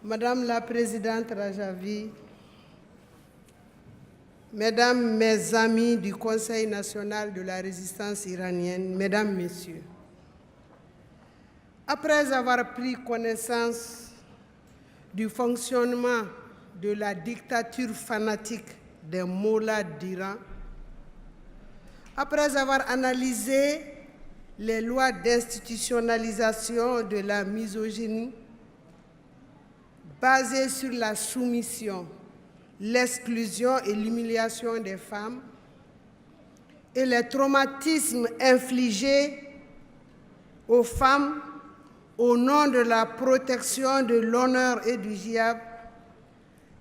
Madame la Présidente Rajavi, Mesdames, mes amis du Conseil national de la résistance iranienne, Mesdames, Messieurs, après avoir pris connaissance du fonctionnement de la dictature fanatique des mollahs d'Iran, après avoir analysé les lois d'institutionnalisation de la misogynie basées sur la soumission, l'exclusion et l'humiliation des femmes et les traumatismes infligés aux femmes au nom de la protection de l'honneur et du hijab,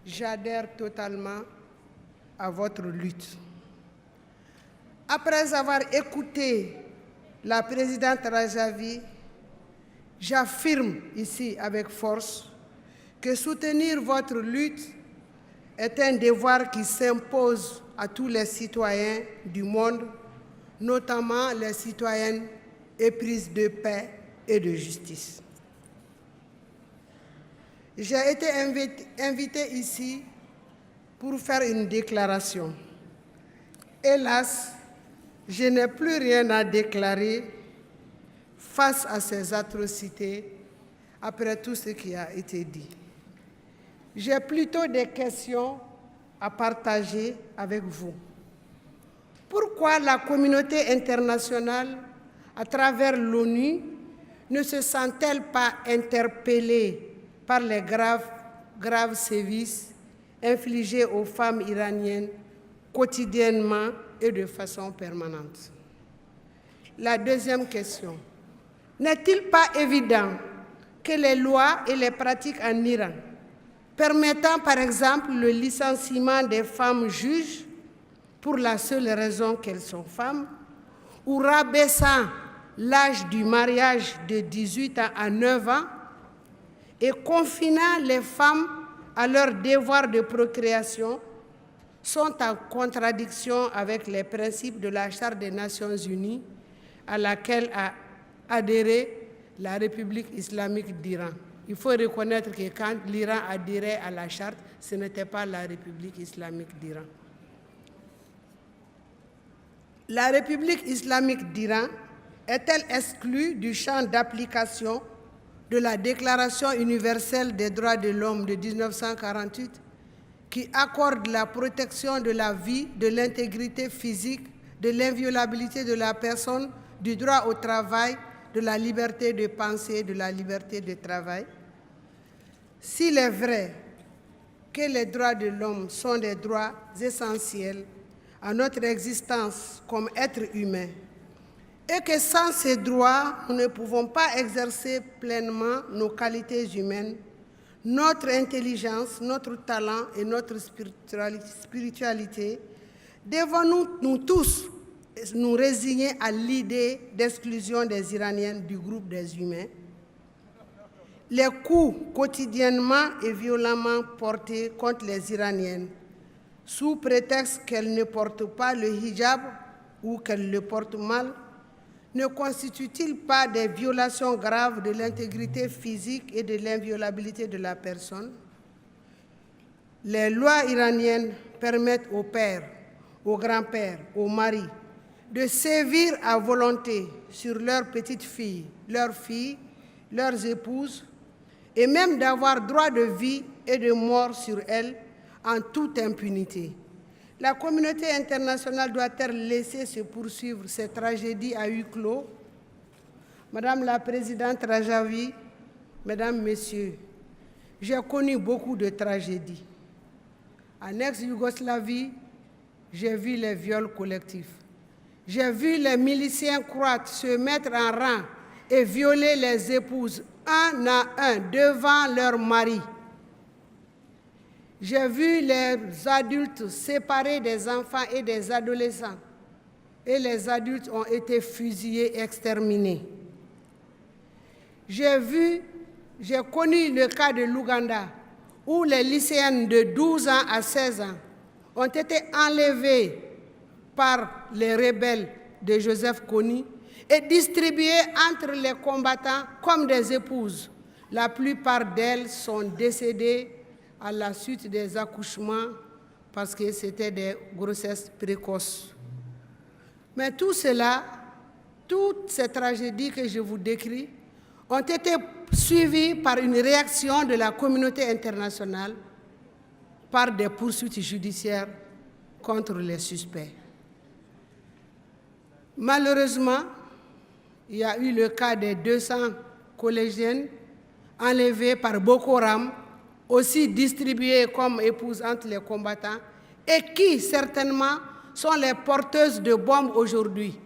j'adhère totalement à votre lutte. Après avoir écouté la présidente Rajavi, j'affirme ici avec force que soutenir votre lutte est un devoir qui s'impose à tous les citoyens du monde, notamment les citoyennes éprises de paix et de justice. J'ai été invité ici pour faire une déclaration. Hélas, je n'ai plus rien à déclarer face à ces atrocités après tout ce qui a été dit. J'ai plutôt des questions à partager avec vous. Pourquoi la communauté internationale, à travers l'ONU, ne se sent-elle pas interpellée par les graves sévices infligés aux femmes iraniennes quotidiennement et de façon permanente? La deuxième question, n'est-il pas évident que les lois et les pratiques en Iran, permettant par exemple le licenciement des femmes juges pour la seule raison qu'elles sont femmes, ou rabaissant l'âge du mariage de 18 ans à 9 ans et confinant les femmes à leur devoir de procréation, sont en contradiction avec les principes de la Charte des Nations Unies à laquelle a adhéré la République islamique d'Iran. Il faut reconnaître que quand l'Iran adhérait à la Charte, ce n'était pas la République islamique d'Iran. La République islamique d'Iran est-elle exclue du champ d'application de la Déclaration universelle des droits de l'homme de 1948 qui accorde la protection de la vie, de l'intégrité physique, de l'inviolabilité de la personne, du droit au travail, de la liberté de penser, de la liberté de travail? S'il est vrai que les droits de l'homme sont des droits essentiels à notre existence comme êtres humains, et que sans ces droits, nous ne pouvons pas exercer pleinement nos qualités humaines, notre intelligence, notre talent et notre spiritualité, devons-nous, nous tous, nous résigner à l'idée d'exclusion des Iraniennes du groupe des humains? Les coups quotidiennement et violemment portés contre les Iraniennes, sous prétexte qu'elles ne portent pas le hijab ou qu'elles le portent mal, ne constituent-ils pas des violations graves de l'intégrité physique et de l'inviolabilité de la personne? Les lois iraniennes permettent aux pères, aux grands-pères, aux maris de sévir à volonté sur leurs petites filles, leurs épouses, et même d'avoir droit de vie et de mort sur elles en toute impunité. La communauté internationale doit-elle laisser se poursuivre ces tragédies à huis clos? Madame la Présidente Rajavi, Mesdames, Messieurs, j'ai connu beaucoup de tragédies. En ex-Yougoslavie, j'ai vu les viols collectifs. J'ai vu les miliciens croates se mettre en rang et violer les épouses un à un devant leurs maris. J'ai vu les adultes séparer des enfants et des adolescents, et les adultes ont été fusillés, exterminés. J'ai connu le cas de l'Ouganda, où les lycéennes de 12 ans à 16 ans ont été enlevées par les rebelles de Joseph Kony et distribuées entre les combattants comme des épouses. La plupart d'elles sont décédées à la suite des accouchements parce que c'était des grossesses précoces. Mais tout cela, toutes ces tragédies que je vous décris, ont été suivies par une réaction de la communauté internationale, par des poursuites judiciaires contre les suspects. Malheureusement, il y a eu le cas des 200 collégiennes enlevées par Boko Haram, aussi distribuées comme épouses entre les combattants, et qui, certainement, sont les porteuses de bombes aujourd'hui.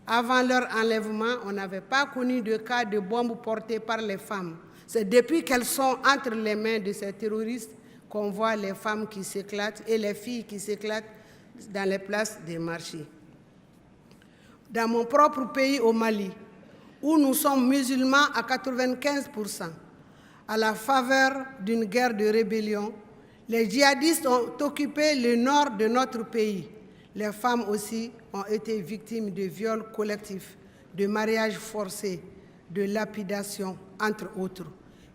Avant leur enlèvement, on n'avait pas connu de cas de bombes portées par les femmes. C'est depuis qu'elles sont entre les mains de ces terroristes qu'on voit les femmes qui s'éclatent et les filles qui s'éclatent dans les places des marchés. Dans mon propre pays, au Mali, où nous sommes musulmans à 95%, à la faveur d'une guerre de rébellion, les djihadistes ont occupé le nord de notre pays. Les femmes aussi ont été victimes de viols collectifs, de mariages forcés, de lapidation, entre autres.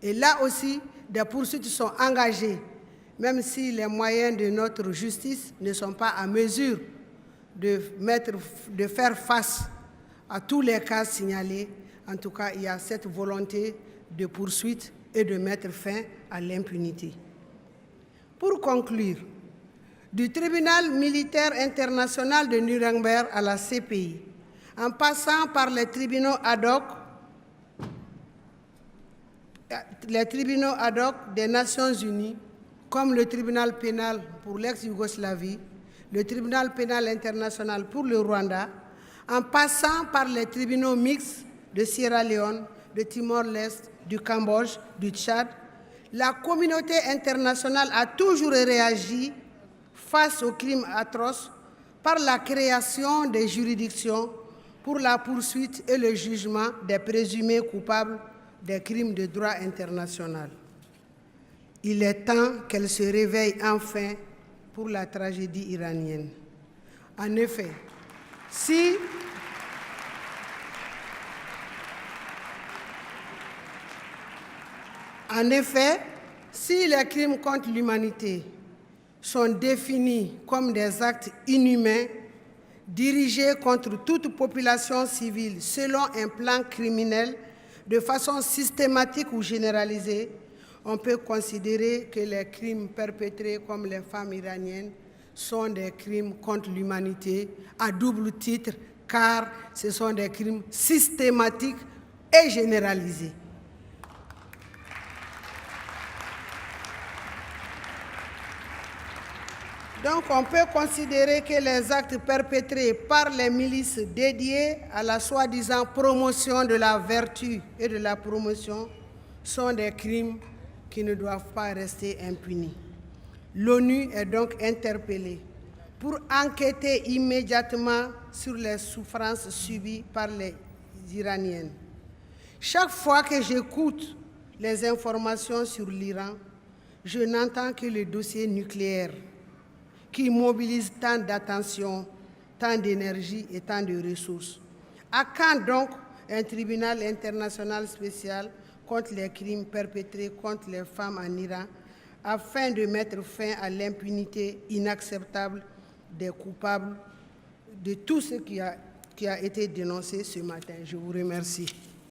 Et là aussi, des poursuites sont engagées, même si les moyens de notre justice ne sont pas à mesure de faire face à tous les cas signalés. En tout cas, il y a cette volonté de poursuite et de mettre fin à l'impunité. Pour conclure, du tribunal militaire international de Nuremberg à la CPI, en passant par les tribunaux ad hoc des Nations Unies, comme le tribunal pénal pour l'ex-Yougoslavie, le tribunal pénal international pour le Rwanda, en passant par les tribunaux mixtes de Sierra Leone, de Timor-Leste, du Cambodge, du Tchad, la communauté internationale a toujours réagi face aux crimes atroces par la création des juridictions pour la poursuite et le jugement des présumés coupables des crimes de droit international. Il est temps qu'elle se réveille enfin pour la tragédie iranienne. En effet, si les crimes contre l'humanité sont définis comme des actes inhumains dirigés contre toute population civile selon un plan criminel de façon systématique ou généralisée, on peut considérer que les crimes perpétrés comme les femmes iraniennes sont des crimes contre l'humanité à double titre, car ce sont des crimes systématiques et généralisés. Donc, on peut considérer que les actes perpétrés par les milices dédiées à la soi-disant promotion de la vertu et de la promotion sont des crimes qui ne doivent pas rester impunis. L'ONU est donc interpellée pour enquêter immédiatement sur les souffrances subies par les Iraniennes. Chaque fois que j'écoute les informations sur l'Iran, je n'entends que le dossier nucléaire qui mobilise tant d'attention, tant d'énergie et tant de ressources. À quand donc un tribunal international spécial contre les crimes perpétrés contre les femmes en Iran afin de mettre fin à l'impunité inacceptable des coupables de tout ce qui a été dénoncé ce matin? Je vous remercie.